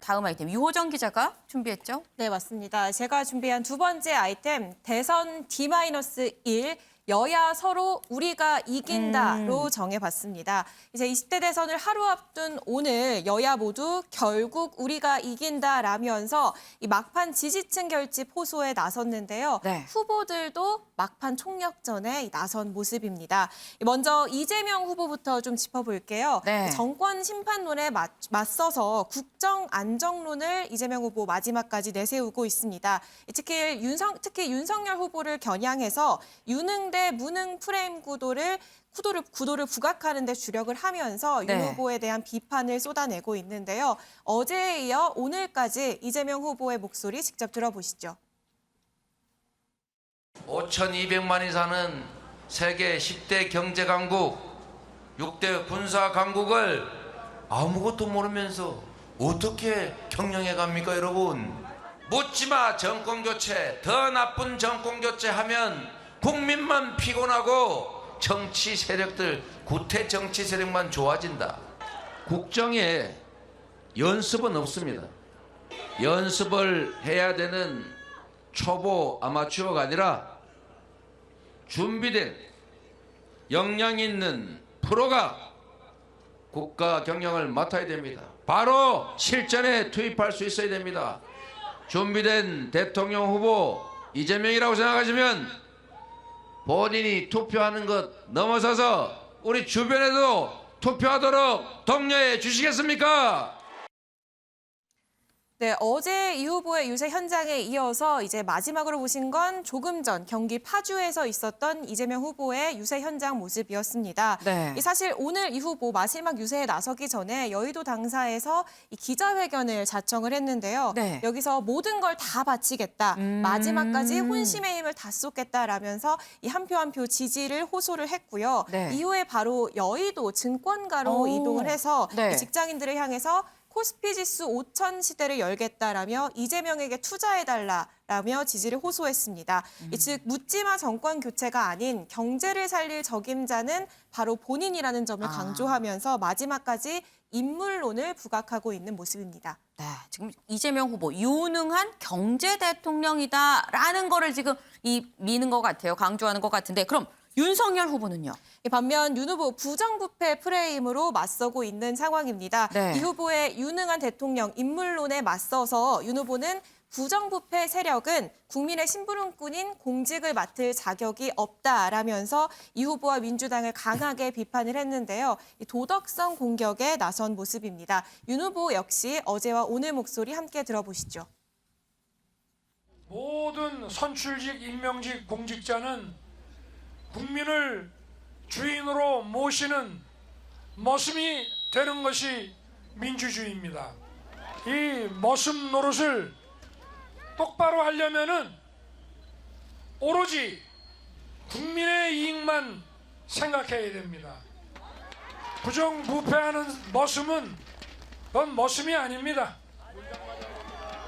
다음 아이템 유호정 기자가 준비했죠? 네, 맞습니다. 제가 준비한 두 번째 아이템, 대선 D-1, 여야 서로 우리가 이긴다로 정해봤습니다. 이제 20대 대선을 하루 앞둔 오늘 여야 모두 결국 우리가 이긴다라면서 이 막판 지지층 결집 호소에 나섰는데요. 네. 후보들도 막판 총력전에 나선 모습입니다. 먼저 이재명 후보부터 좀 짚어볼게요. 네. 정권 심판론에 맞서서 국정 안정론을 이재명 후보 마지막까지 내세우고 있습니다. 특히 윤석열 후보를 겨냥해서 유능대 무능 프레임 구도를 부각하는 데 주력을 하면서 네. 윤 후보에 대한 비판을 쏟아내고 있는데요. 어제에 이어 오늘까지 이재명 후보의 목소리 직접 들어보시죠. 5,200만이 사는 세계 10대 경제 강국, 6대 군사 강국을 아무것도 모르면서 어떻게 경영해 갑니까, 여러분? 묻지마 정권 교체, 더 나쁜 정권 교체하면 국민만 피곤하고 정치 세력들, 구태 정치 세력만 좋아진다. 국정에 연습은 없습니다. 연습을 해야 되는 초보 아마추어가 아니라 준비된 역량 있는 프로가 국가 경영을 맡아야 됩니다. 바로 실전에 투입할 수 있어야 됩니다. 준비된 대통령 후보 이재명이라고 생각하시면 본인이 투표하는 것 넘어서서 우리 주변에도 투표하도록 독려해 주시겠습니까? 네, 어제 이 후보의 유세 현장에 이어서 이제 마지막으로 보신 건 조금 전 경기 파주에서 있었던 이재명 후보의 유세 현장 모습이었습니다. 네. 사실 오늘 이 후보 마지막 유세에 나서기 전에 여의도 당사에서 이 기자회견을 자청을 했는데요. 네. 여기서 모든 걸 다 바치겠다, 마지막까지 혼심의 힘을 다 쏟겠다라면서 이 한 표 한 표 지지를 호소를 했고요. 네. 이후에 바로 여의도 증권가로 오. 이동을 해서 네. 이 직장인들을 향해서 코스피 지수 5천 시대를 열겠다라며 이재명에게 투자해달라라며 지지를 호소했습니다. 즉 묻지마 정권 교체가 아닌 경제를 살릴 적임자는 바로 본인이라는 점을 강조하면서 마지막까지 인물론을 부각하고 있는 모습입니다. 네, 지금 이재명 후보 유능한 경제 대통령이다라는 거를 지금 미는 것 같아요. 강조하는 것 같은데 그럼 윤석열 후보는요? 반면 윤 후보 부정부패 프레임으로 맞서고 있는 상황입니다. 네. 이 후보의 유능한 대통령 인물론에 맞서서 윤 후보는 부정부패 세력은 국민의 심부름꾼인 공직을 맡을 자격이 없다라면서 이 후보와 민주당을 강하게 비판을 했는데요. 이 도덕성 공격에 나선 모습입니다. 윤 후보 역시 어제와 오늘 목소리 함께 들어보시죠. 모든 선출직, 임명직 공직자는 국민을 주인으로 모시는 머슴이 되는 것이 민주주의입니다. 이 머슴 노릇을 똑바로 하려면은 오로지 국민의 이익만 생각해야 됩니다. 부정부패하는 머슴은 그건 머슴이 아닙니다.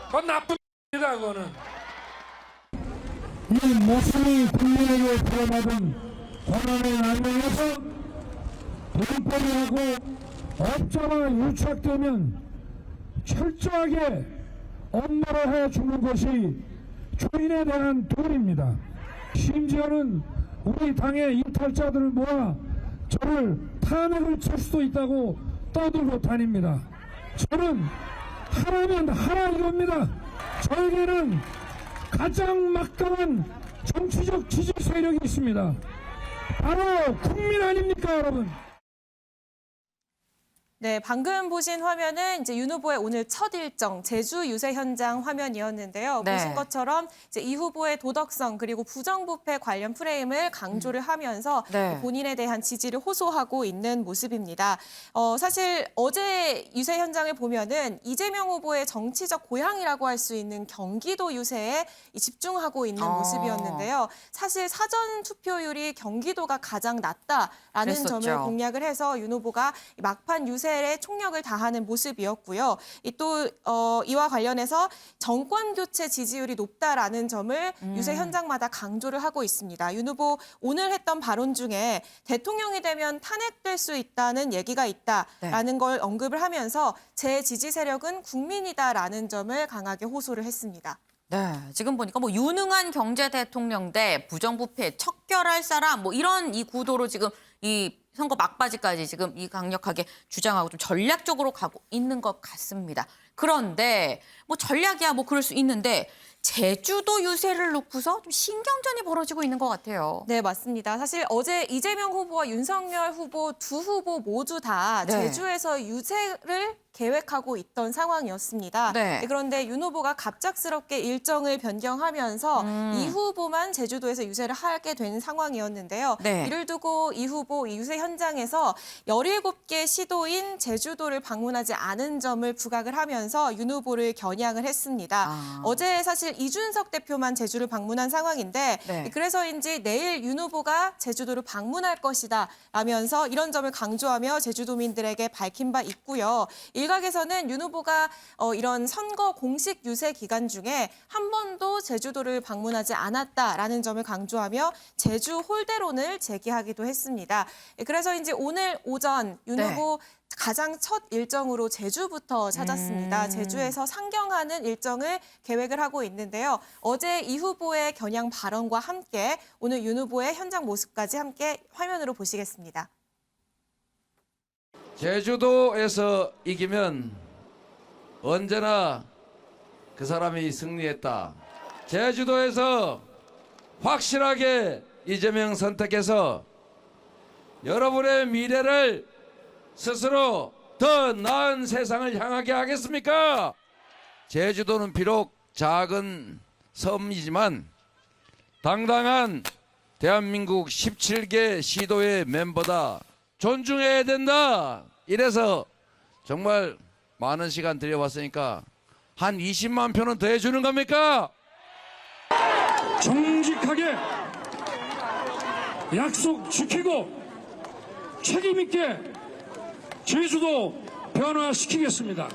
그건 나쁩니다. 그거는. 이 모습이 국민에게 부여받은 권한을 남용해서 돈벌이하고 업자가 유착되면 철저하게 엄벌을 해주는 것이 주인에 대한 도리입니다. 심지어는 우리 당의 이탈자들을 모아 저를 탄핵을 칠 수도 있다고 떠들고 다닙니다. 저는 하라면 하라 이겁니다. 저에게는 가장 막강한 정치적 지지 세력이 있습니다. 바로 국민 아닙니까, 여러분? 네, 방금 보신 화면은 이제 윤 후보의 오늘 첫 일정 제주 유세 현장 화면이었는데요. 네. 보신 것처럼 이제 이 후보의 도덕성 그리고 부정부패 관련 프레임을 강조를 하면서 네. 본인에 대한 지지를 호소하고 있는 모습입니다. 사실 어제 유세 현장을 보면은 이재명 후보의 정치적 고향이라고 할 수 있는 경기도 유세에 집중하고 있는 모습이었는데요. 사실 사전 투표율이 경기도가 가장 낮다라는 그랬었죠. 점을 공략을 해서 윤 후보가 막판 유세 유세에 총력을 다하는 모습이었고요. 이와 관련해서 정권 교체 지지율이 높다라는 점을 유세 현장마다 강조를 하고 있습니다. 윤 후보 오늘 했던 발언 중에 대통령이 되면 탄핵될 수 있다는 얘기가 있다라는 걸 언급을 하면서 제 지지 세력은 국민이다라는 점을 강하게 호소를 했습니다. 네, 지금 보니까 뭐 유능한 경제 대통령 대 부정부패 척결할 사람 뭐 이런 이 구도로 지금 이 선거 막바지까지 지금 이 강력하게 주장하고 좀 전략적으로 가고 있는 것 같습니다. 그런데 뭐 전략이야 뭐 그럴 수 있는데 제주도 유세를 놓고서 좀 신경전이 벌어지고 있는 것 같아요. 네, 맞습니다. 사실 어제 이재명 후보와 윤석열 후보 두 후보 모두 다 네. 제주에서 유세를 계획하고 있던 상황이었습니다. 네. 그런데 윤 후보가 갑작스럽게 일정을 변경하면서 이 후보만 제주도에서 유세를 하게 된 상황이었는데요. 네. 이를 두고 이 후보 이 유세 현장에서 17개 시도인 제주도를 방문하지 않은 점을 부각을 하면서 윤 후보를 겨냥을 했습니다. 어제 사실 이준석 대표만 제주를 방문한 상황인데 네. 그래서인지 내일 윤 후보가 제주도를 방문할 것이다 라면서 이런 점을 강조하며 제주도민들에게 밝힌 바 있고요. 일각에서는 윤 후보가 이런 선거 공식 유세 기간 중에 한 번도 제주도를 방문하지 않았다라는 점을 강조하며 제주 홀대론을 제기하기도 했습니다. 그래서인지 오늘 오전 윤 네. 후보 가장 첫 일정으로 제주부터 찾았습니다. 제주에서 상경하는 일정을 계획을 하고 있는데요. 어제 이 후보의 겨냥 발언과 함께 오늘 윤 후보의 현장 모습까지 함께 화면으로 보시겠습니다. 제주도에서 이기면 언제나 그 사람이 승리했다. 제주도에서 확실하게 이재명 선택해서 여러분의 미래를 스스로 더 나은 세상을 향하게 하겠습니까? 제주도는 비록 작은 섬이지만 당당한 대한민국 17개 시도의 멤버다. 존중해야 된다. 이래서 정말 많은 시간 들여왔으니까 한 20만 표는 더 해주는 겁니까? 정직하게 약속 지키고 책임 있게 제주도 변화시키겠습니다.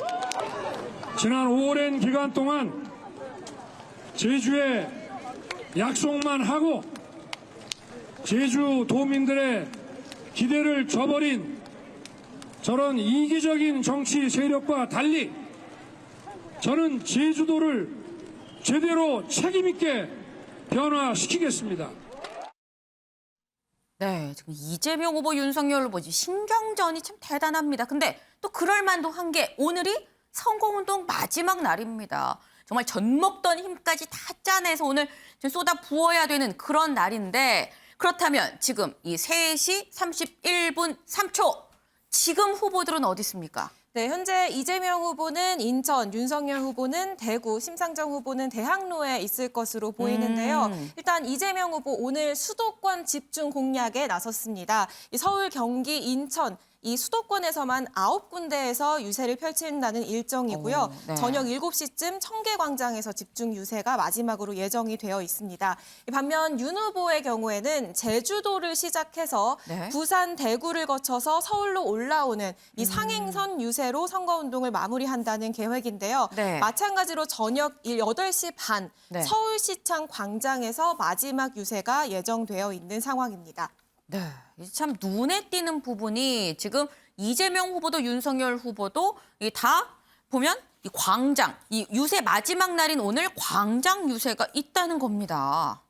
지난 오랜 기간 동안 제주에 약속만 하고 제주도민들의 기대를 저버린 저런 이기적인 정치 세력과 달리 저는 제주도를 제대로 책임 있게 변화시키겠습니다. 네, 지금 이재명 후보, 윤석열 후보 신경전이 참 대단합니다. 근데 또 그럴 만도 한 게 오늘이 선거운동 마지막 날입니다. 정말 젖먹던 힘까지 다 짜내서 오늘 좀 쏟아 부어야 되는 그런 날인데 그렇다면 지금 이 3시 31분 3초 지금 후보들은 어디 있습니까? 네, 현재 이재명 후보는 인천, 윤석열 후보는 대구, 심상정 후보는 대학로에 있을 것으로 보이는데요. 일단 이재명 후보 오늘 수도권 집중 공략에 나섰습니다. 이 서울, 경기, 인천 이 수도권에서만 9군데에서 유세를 펼친다는 일정이고요. 네. 저녁 7시쯤 청계광장에서 집중 유세가 마지막으로 예정이 되어 있습니다. 반면 윤 후보의 경우에는 제주도를 시작해서 네. 부산, 대구를 거쳐서 서울로 올라오는 이 상행선 유세로 선거운동을 마무리한다는 계획인데요. 네. 마찬가지로 저녁 8시 반 네. 서울시청 광장에서 마지막 유세가 예정되어 있는 상황입니다. 네, 이제 참 눈에 띄는 부분이 지금 이재명 후보도 윤석열 후보도 이 다 보면 이 광장, 이 유세 마지막 날인 오늘 광장 유세가 있다는 겁니다.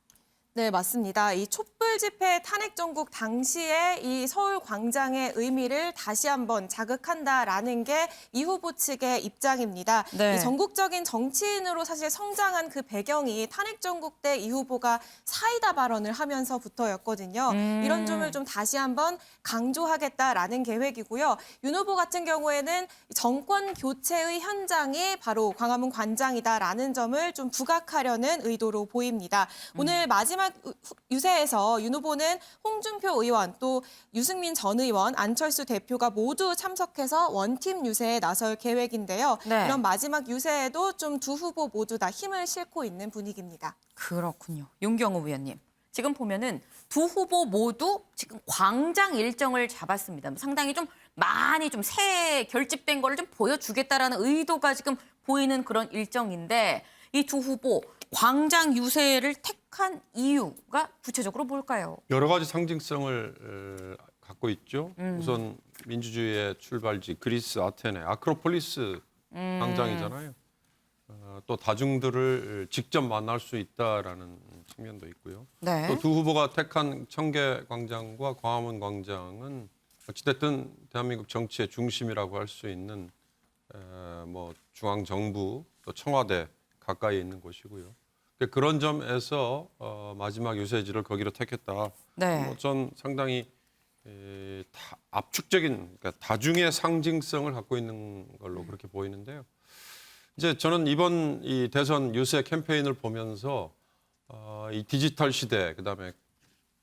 네, 맞습니다. 이 촛불 집회 탄핵 정국 당시에 이 서울 광장의 의미를 다시 한번 자극한다라는 게 이 후보 측의 입장입니다. 네. 이 전국적인 정치인으로 사실 성장한 그 배경이 탄핵 정국 때 이 후보가 사이다 발언을 하면서부터였거든요. 이런 점을 좀 다시 한번 강조하겠다라는 계획이고요. 윤 후보 같은 경우에는 정권 교체의 현장이 바로 광화문 광장이다라는 점을 좀 부각하려는 의도로 보입니다. 오늘 마지막 유세에서 윤 후보는 홍준표 의원 또 유승민 전 의원, 안철수 대표가 모두 참석해서 원팀 유세에 나설 계획인데요. 네. 이런 마지막 유세에도 좀 두 후보 모두 다 힘을 싣고 있는 분위기입니다. 그렇군요. 윤경호 의원님. 지금 보면은 두 후보 모두 지금 광장 일정을 잡았습니다. 상당히 좀 많이 좀 새 결집된 거를 좀 보여주겠다라는 의도가 지금 보이는 그런 일정인데 이 두 후보 광장 유세를 택한 이유가 구체적으로 뭘까요? 여러 가지 상징성을 갖고 있죠. 우선 민주주의의 출발지 그리스 아테네 아크로폴리스 광장이잖아요. 또 다중들을 직접 만날 수 있다라는 측면도 있고요. 네. 또 두 후보가 택한 청계광장과 광화문 광장은 어찌됐든 대한민국 정치의 중심이라고 할 수 있는 뭐 중앙 정부 또 청와대 가까이 있는 곳이고요. 그런 점에서 마지막 유세지를 거기로 택했다. 네. 전 상당히 압축적인 그러니까 다중의 상징성을 갖고 있는 걸로 그렇게 보이는데요. 이제 저는 이번 이 대선 유세 캠페인을 보면서 이 디지털 시대 그다음에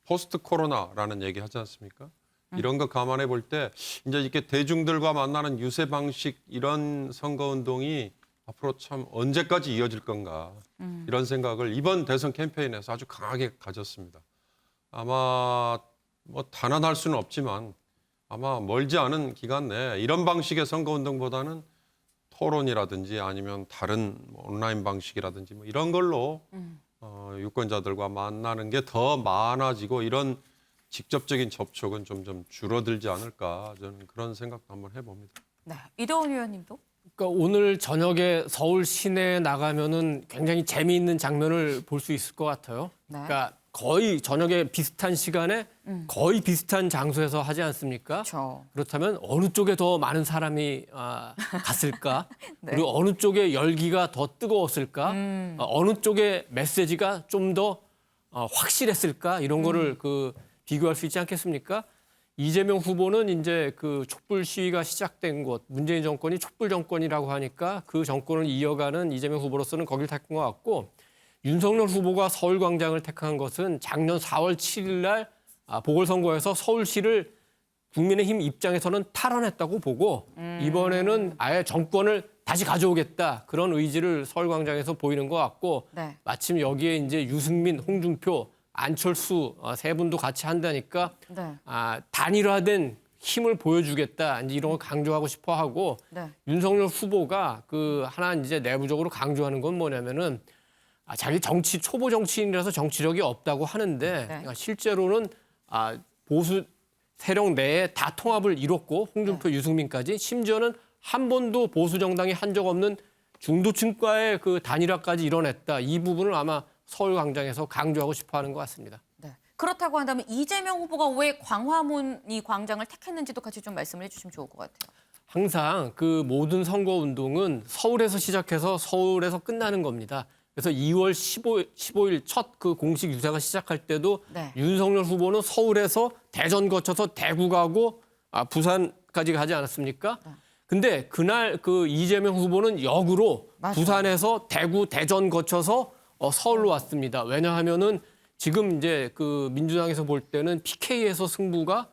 포스트 코로나라는 얘기 하지 않습니까? 이런 거 감안해 볼 때 이제 이렇게 대중들과 만나는 유세 방식 이런 선거 운동이 앞으로 참 언제까지 이어질 건가 이런 생각을 이번 대선 캠페인에서 아주 강하게 가졌습니다. 아마 뭐 단언할 수는 없지만 아마 멀지 않은 기간 내에 이런 방식의 선거 운동보다는 토론이라든지 아니면 다른 온라인 방식이라든지 뭐 이런 걸로 유권자들과 만나는 게 더 많아지고 이런 직접적인 접촉은 점점 줄어들지 않을까 저는 그런 생각도 한번 해봅니다. 네. 이도훈 의원님도? 그러니까 오늘 저녁에 서울 시내에 나가면은 굉장히 재미있는 장면을 볼 수 있을 것 같아요. 네. 그러니까 거의 저녁에 비슷한 시간에 거의 비슷한 장소에서 하지 않습니까? 그렇죠. 그렇다면 어느 쪽에 더 많은 사람이 갔을까? 네. 그리고 어느 쪽에 열기가 더 뜨거웠을까? 어느 쪽에 메시지가 좀 더 확실했을까? 이런 거를 비교할 수 있지 않겠습니까? 이재명 후보는 이제 그 촛불 시위가 시작된 곳, 문재인 정권이 촛불 정권이라고 하니까 그 정권을 이어가는 이재명 후보로서는 거길 택한 것 같고, 윤석열 후보가 서울광장을 택한 것은 작년 4월 7일 날 보궐선거에서 서울시를 국민의힘 입장에서는 탈환했다고 보고 이번에는 아예 정권을 다시 가져오겠다 그런 의지를 서울광장에서 보이는 것 같고 네. 마침 여기에 이제 유승민, 홍준표, 안철수 세 분도 같이 한다니까 네. 단일화된 힘을 보여주겠다 이제 이런 걸 강조하고 싶어 하고 네. 윤석열 후보가 하나 이제 내부적으로 강조하는 건 뭐냐면은 자기 초보 정치인이라서 정치력이 없다고 하는데 네. 실제로는 보수 세력 내에 다 통합을 이뤘고 홍준표, 유승민까지 심지어는 한 번도 보수 정당이 한 적 없는 중도층과의 그 단일화까지 이뤄냈다. 이 부분을 아마 서울광장에서 강조하고 싶어하는 것 같습니다. 네. 그렇다고 한다면 이재명 후보가 왜 광화문 이 광장을 택했는지도 같이 좀 말씀을 해주시면 좋을 것 같아요. 항상 그 모든 선거 운동은 서울에서 시작해서 서울에서 끝나는 겁니다. 그래서 2월 15일 첫 그 공식 유세가 시작할 때도 네. 윤석열 후보는 서울에서 대전 거쳐서 대구 가고 부산까지 가지 않았습니까? 근데 그날 그 이재명 후보는 역으로 맞아요. 부산에서 대구, 대전 거쳐서 서울로 왔습니다. 왜냐하면은 지금 이제 그 민주당에서 볼 때는 PK에서 승부가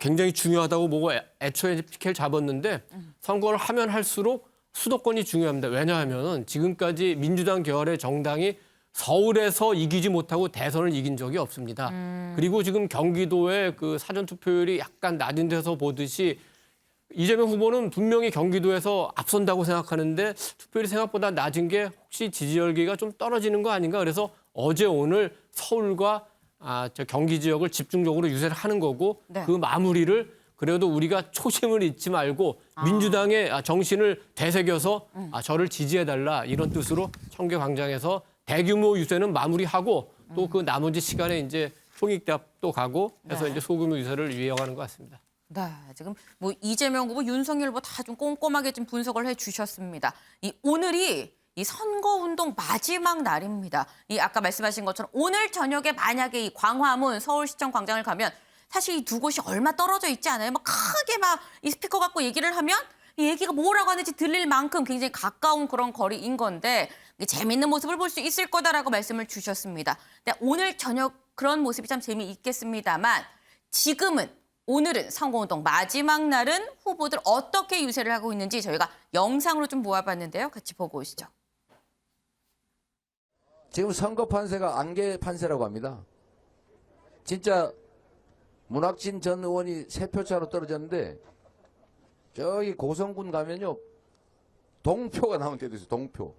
굉장히 중요하다고 보고 애초에 PK를 잡았는데 선거를 하면 할수록 수도권이 중요합니다. 왜냐하면 지금까지 민주당 계열의 정당이 서울에서 이기지 못하고 대선을 이긴 적이 없습니다. 그리고 지금 경기도의 그 사전투표율이 약간 낮은 데서 보듯이 이재명 후보는 분명히 경기도에서 앞선다고 생각하는데 투표율이 생각보다 낮은 게 혹시 지지 열기가 좀 떨어지는 거 아닌가? 그래서 어제 오늘 서울과 경기 지역을 집중적으로 유세를 하는 거고 네. 그 마무리를 그래도 우리가 초심을 잊지 말고 민주당의 정신을 되새겨서 저를 지지해달라 이런 뜻으로 청계광장에서 대규모 유세는 마무리하고 또 그 나머지 시간에 이제 총익대합도 가고 해서 네. 이제 소규모 유세를 이어가는 것 같습니다. 네, 지금 뭐 이재명 후보, 윤석열 후보 다 좀 꼼꼼하게 좀 분석을 해주셨습니다. 오늘이 이 선거운동 마지막 날입니다. 이 아까 말씀하신 것처럼 오늘 저녁에 만약에 이 광화문 서울시청 광장을 가면 사실 이 두 곳이 얼마 떨어져 있지 않아요? 막 크게 막 이 스피커 갖고 얘기를 하면 이 얘기가 뭐라고 하는지 들릴 만큼 굉장히 가까운 그런 거리인 건데 재미있는 모습을 볼 수 있을 거다라고 말씀을 주셨습니다. 근데 오늘 저녁 그런 모습이 참 재미있겠습니다만 오늘은 선거운동 마지막 날은 후보들 어떻게 유세를 하고 있는지 저희가 영상으로 좀 모아봤는데요. 같이 보고 오시죠. 지금 선거 판세가 안개 판세라고 합니다. 진짜 문학진 전 의원이 3표 차로 떨어졌는데 저기 고성군 가면요. 동표가 나온 데도 있어요. 동표.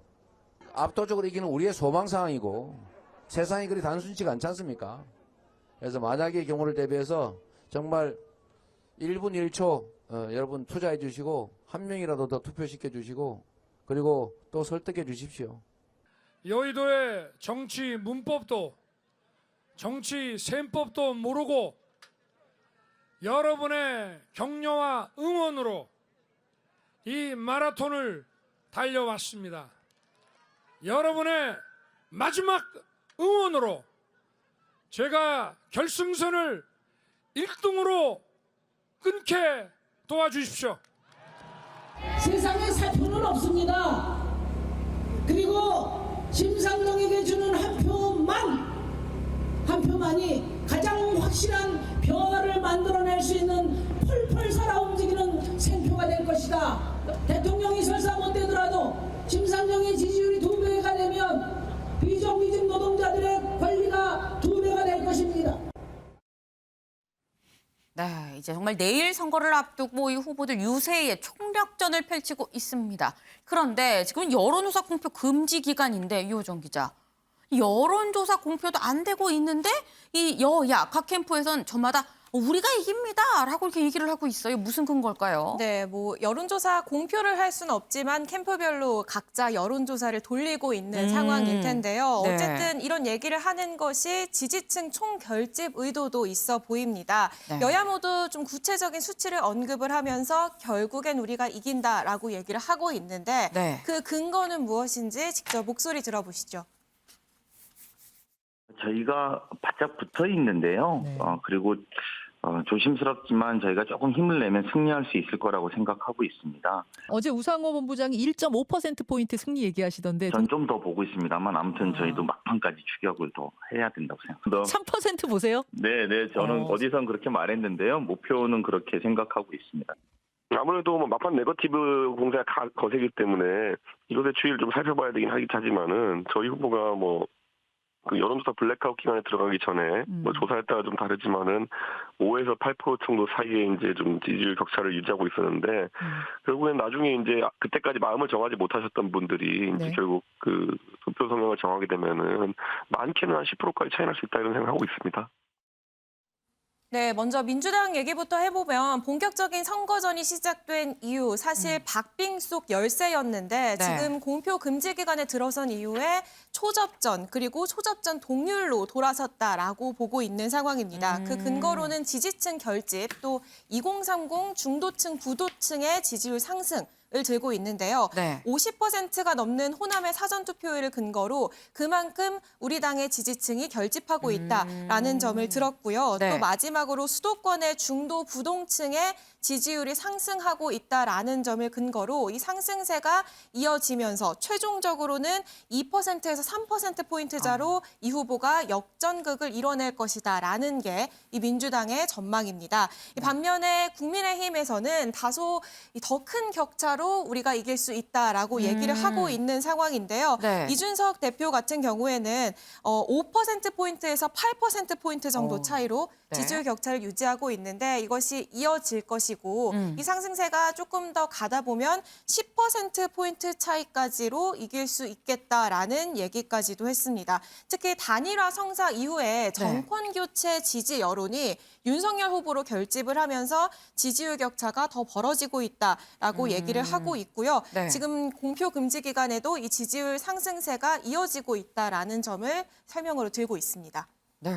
압도적으로 이기는 우리의 소망 상황이고 세상이 그리 단순치가 않지 않습니까? 그래서 만약의 경우를 대비해서 정말 1분 1초 여러분 투자해 주시고 한 명이라도 더 투표시켜 주시고 그리고 또 설득해 주십시오. 여의도의 정치 문법도 정치 셈법도 모르고 여러분의 격려와 응원으로 이 마라톤을 달려왔습니다. 여러분의 마지막 응원으로 제가 결승선을 1등으로 끊게 도와주십시오. 세상에 사표는 없습니다. 그리고 심상정에게 주는 한 표만이 가장 확실한 변화를 만들어낼 수 있는 펄펄 살아 움직이는 생표가 될 것이다. 대통령이 설사 못되더라도 심상정의 지지율이 2배가 되면 비정규직 노동자들의 권리가 2배가 될 것입니다. 네, 이제 정말 내일 선거를 앞두고 이 후보들 유세의 총력전을 펼치고 있습니다. 그런데 지금 여론조사 공표 금지 기간인데 이호정 기자, 여론조사 공표도 안 되고 있는데 이 여야 각 캠프에선 저마다 우리가 이깁니다라고 이렇게 얘기를 하고 있어요. 무슨 근거일까요? 네, 뭐 여론조사 공표를 할 수는 없지만 캠프별로 각자 여론조사를 돌리고 있는 상황일 텐데요. 네. 어쨌든 이런 얘기를 하는 것이 지지층 총결집 의도도 있어 보입니다. 네. 여야 모두 좀 구체적인 수치를 언급을 하면서 결국엔 우리가 이긴다라고 얘기를 하고 있는데 네. 그 근거는 무엇인지 직접 목소리 들어보시죠. 저희가 바짝 붙어 있는데요. 그리고 조심스럽지만 저희가 조금 힘을 내면 승리할 수 있을 거라고 생각하고 있습니다. 어제 우상호 본부장이 1.5%포인트 승리 얘기하시던데 전 좀 더 보고 있습니다.만 아무튼 저희도 막판까지 추격을 더 해야 된다고 생각합니다. 3% 보세요? 네, 저는 어디선 그렇게 말했는데요. 목표는 그렇게 생각하고 있습니다. 아무래도 막판 네거티브 공세가 거세기 때문에 이것의 추이를 좀 살펴봐야 되긴 하지만은 저희 후보가 그 여론조사 블랙아웃 기간에 들어가기 전에 조사에 따라 좀 다르지만은 5에서 8% 정도 사이에 이제 좀 지지율 격차를 유지하고 있었는데 결국엔 나중에 이제 그때까지 마음을 정하지 못하셨던 분들이 이제 결국 그 투표 성향을 정하게 되면은 많게는 한 10%까지 차이 날 수 있다 이런 생각하고 있습니다. 네, 먼저 민주당 얘기부터 해보면 본격적인 선거전이 시작된 이유 사실 박빙속 열세였는데 지금 공표 금지 기간에 들어선 이후에 초접전 그리고 초접전 동률로 돌아섰다라고 보고 있는 상황입니다. 그 근거로는 지지층 결집 또 2030 중도층 부도층의 지지율 상승 을 들고 있는데요. 50%가 넘는 호남의 사전투표율을 근거로 그만큼 우리 당의 지지층이 결집하고 있다라는 점을 들었고요. 또 마지막으로 수도권의 중도 부동층의 지지율이 상승하고 있다라는 점을 근거로 이 상승세가 이어지면서 최종적으로는 2%에서 3%포인트자로 이 후보가 역전극을 이뤄낼 것이다라는 게 이 민주당의 전망입니다. 반면에 국민의힘에서는 다소 더 큰 격차로 우리가 이길 수 있다라고 얘기를 하고 있는 상황인데요. 이준석 대표 같은 경우에는 5%포인트에서 8%포인트 정도 차이로 지지율 격차를 유지하고 있는데 이것이 이어질 것이고 이 상승세가 조금 더 가다 보면 10%포인트 차이까지로 이길 수 있겠다라는 얘기까지도 했습니다. 특히 단일화 성사 이후에 정권 교체 지지 여론이 윤석열 후보로 결집을 하면서 지지율 격차가 더 벌어지고 있다라고 얘기를 하고 있고요. 지금 공표 금지 기간에도 이 지지율 상승세가 이어지고 있다라는 점을 설명으로 들고 있습니다. 네.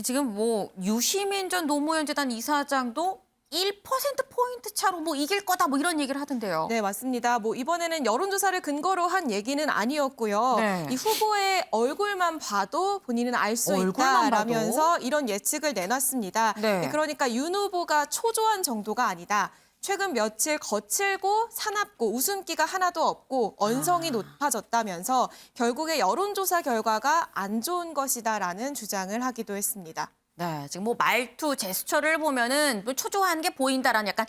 지금 유시민 전 노무현 재단 이사장도 1%포인트 차로 이길 거다 이런 얘기를 하던데요. 네, 맞습니다. 이번에는 여론조사를 근거로 한 얘기는 아니었고요. 이 후보의 얼굴만 봐도 본인은 알 수 있다라면서 이런 예측을 내놨습니다. 그러니까 윤 후보가 초조한 정도가 아니다. 최근 며칠 거칠고 사납고 웃음기가 하나도 없고 언성이 높아졌다면서 결국에 여론조사 결과가 안 좋은 것이다라는 주장을 하기도 했습니다. 네, 지금 말투, 제스처를 보면은 초조한 게 보인다라는 약간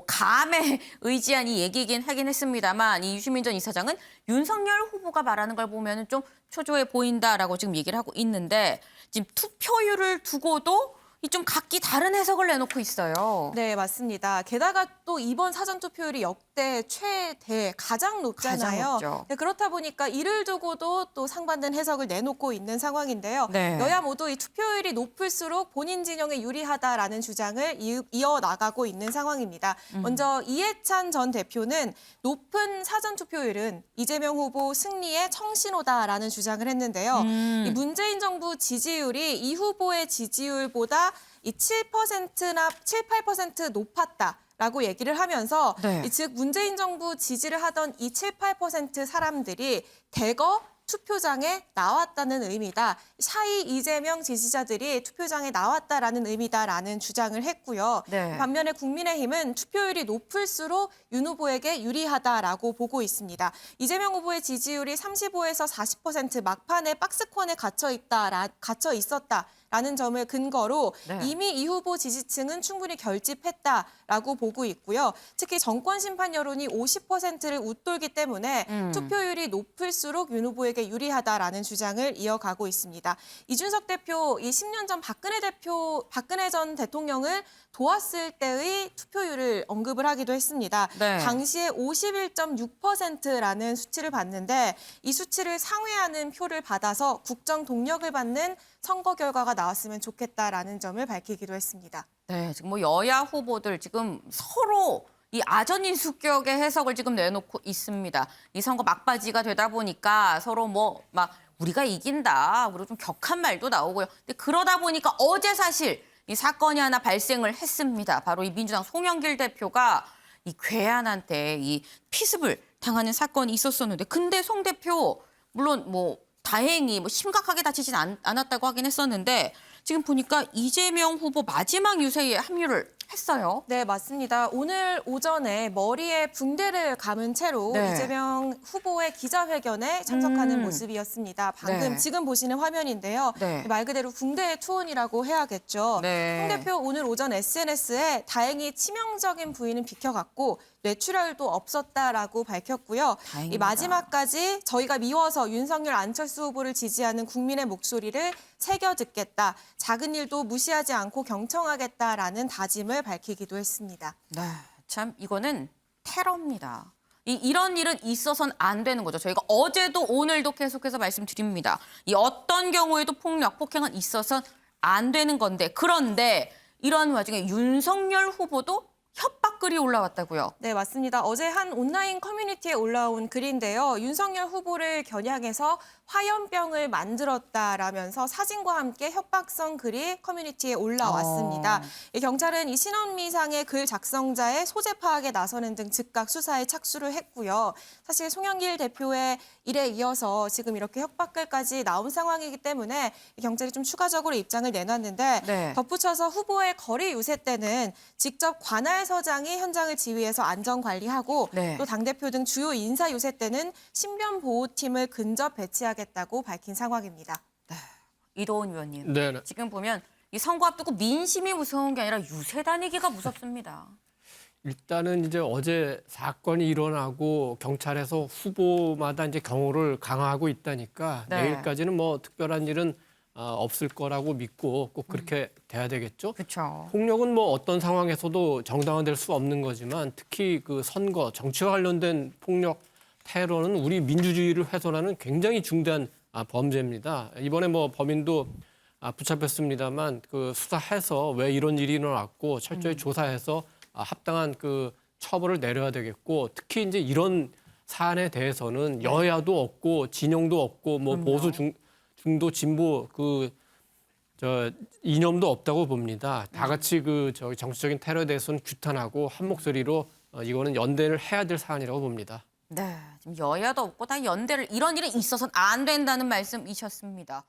감에 의지한 이 얘기긴 하긴 했습니다만 이 유시민 전 이사장은 윤석열 후보가 말하는 걸 보면은 좀 초조해 보인다라고 지금 얘기를 하고 있는데 지금 투표율을 두고도 이 좀 각기 다른 해석을 내놓고 있어요. 네, 맞습니다. 게다가 또 이번 사전 투표율이 역대 최대 가장 높잖아요. 가장 높죠. 네, 그렇다 보니까 이를 두고도 또 상반된 해석을 내놓고 있는 상황인데요. 네. 여야 모두 이 투표율이 높을수록 본인 진영에 유리하다라는 주장을 이어나가고 있는 상황입니다. 먼저 이해찬 전 대표는 높은 사전 투표율은 이재명 후보 승리의 청신호다라는 주장을 했는데요. 이 문재인 정부 지지율이 이 후보의 지지율보다 이 7%나 7, 8% 높았다라고 얘기를 하면서 네. 즉 문재인 정부 지지를 하던 이 7, 8% 사람들이 대거 투표장에 나왔다는 의미다. 샤이 이재명 지지자들이 투표장에 나왔다라는 의미다라는 주장을 했고요. 네. 반면에 국민의힘은 투표율이 높을수록 윤 후보에게 유리하다라고 보고 있습니다. 이재명 후보의 지지율이 35에서 40% 막판에 박스권에 갇혀 있었다라는 점을 근거로 네. 이미 이 후보 지지층은 충분히 결집했다라고 보고 있고요. 특히 정권 심판 여론이 50%를 웃돌기 때문에 투표율이 높을수록 윤 후보에게 유리하다라는 주장을 이어가고 있습니다. 이준석 대표, 이 10년 전 박근혜 전 대통령을 도왔을 때의 투표율을 언급을 하기도 했습니다. 네. 당시에 51.6%라는 수치를 봤는데 이 수치를 상회하는 표를 받아서 국정 동력을 받는 선거 결과가 나왔으면 좋겠다라는 점을 밝히기도 했습니다. 네, 지금 뭐 여야 후보들 지금 서로 이 아전인수격의 해석을 지금 내놓고 있습니다. 이 선거 막바지가 되다 보니까 서로 뭐 막 우리가 이긴다, 그리고 좀 격한 말도 나오고요. 근데 그러다 보니까 어제 사실 이 사건이 하나 발생을 했습니다. 바로 이 민주당 송영길 대표가 이 괴한한테 이 피습을 당하는 사건이 있었었는데, 근데 송 대표 물론 뭐 다행히 뭐 심각하게 다치진 않았다고 하긴 했었는데 지금 보니까 이재명 후보 마지막 유세에 합류를 했어요. 네, 맞습니다. 오늘 오전에 머리에 붕대를 감은 채로 네. 이재명 후보의 기자회견에 참석하는 모습이었습니다. 방금 네. 지금 보시는 화면인데요. 네. 말 그대로 붕대의 투혼이라고 해야겠죠. 네. 송 대표 오늘 오전 SNS에 다행히 치명적인 부위는 비켜갔고 뇌출혈도 없었다라고 밝혔고요. 다행입니다. 이 마지막까지 저희가 미워서 윤석열, 안철수 후보를 지지하는 국민의 목소리를 새겨 듣겠다. 작은 일도 무시하지 않고 경청하겠다라는 다짐을 밝히기도 했습니다. 네, 참 이거는 테러입니다. 이런 일은 있어서는 안 되는 거죠. 저희가 어제도 오늘도 계속해서 말씀드립니다. 이 어떤 경우에도 폭력, 폭행은 있어서는 안 되는 건데, 그런데 이런 와중에 윤석열 후보도 협박글이 올라왔다고요? 네, 맞습니다. 어제 한 온라인 커뮤니티에 올라온 글인데요. 윤석열 후보를 겨냥해서 화염병을 만들었다라면서 사진과 함께 협박성 글이 커뮤니티에 올라왔습니다. 이 경찰은 이 신원미상의 글 작성자의 소재 파악에 나서는 등 즉각 수사에 착수를 했고요. 사실 송영길 대표의 일에 이어서 지금 이렇게 협박글까지 나온 상황이기 때문에 경찰이 좀 추가적으로 입장을 내놨는데, 네. 덧붙여서 후보의 거리 유세 때는 직접 관할서장이 현장을 지휘해서 안전 관리하고 네. 또 당대표 등 주요 인사 유세 때는 신변보호팀을 근접 배치하겠다고 밝힌 상황입니다. 이도훈 위원님, 네. 지금 보면 이 선거 앞두고 민심이 무서운 게 아니라 유세 다니기가 무섭습니다. 일단은 이제 어제 사건이 일어나고 경찰에서 후보마다 이제 경호를 강화하고 있다니까 네. 내일까지는 뭐 특별한 일은 없을 거라고 믿고 꼭 그렇게 돼야 되겠죠. 그렇죠. 폭력은 뭐 어떤 상황에서도 정당화될 수 없는 거지만 특히 그 선거, 정치와 관련된 폭력, 테러는 우리 민주주의를 훼손하는 굉장히 중대한 범죄입니다. 이번에 뭐 범인도 붙잡혔습니다만 그 수사해서 왜 이런 일이 일어났고 철저히 조사해서 합당한 그 처벌을 내려야 되겠고, 특히 이제 이런 사안에 대해서는 여야도 없고 진영도 없고 뭐 보수 중도 진보 이념도 없다고 봅니다. 다 같이 정치적인 테러에 대해서는 규탄하고 한 목소리로 이거는 연대를 해야 될 사안이라고 봅니다. 네, 지금 여야도 없고 다 연대를, 이런 일은 있어서는 안 된다는 말씀이셨습니다.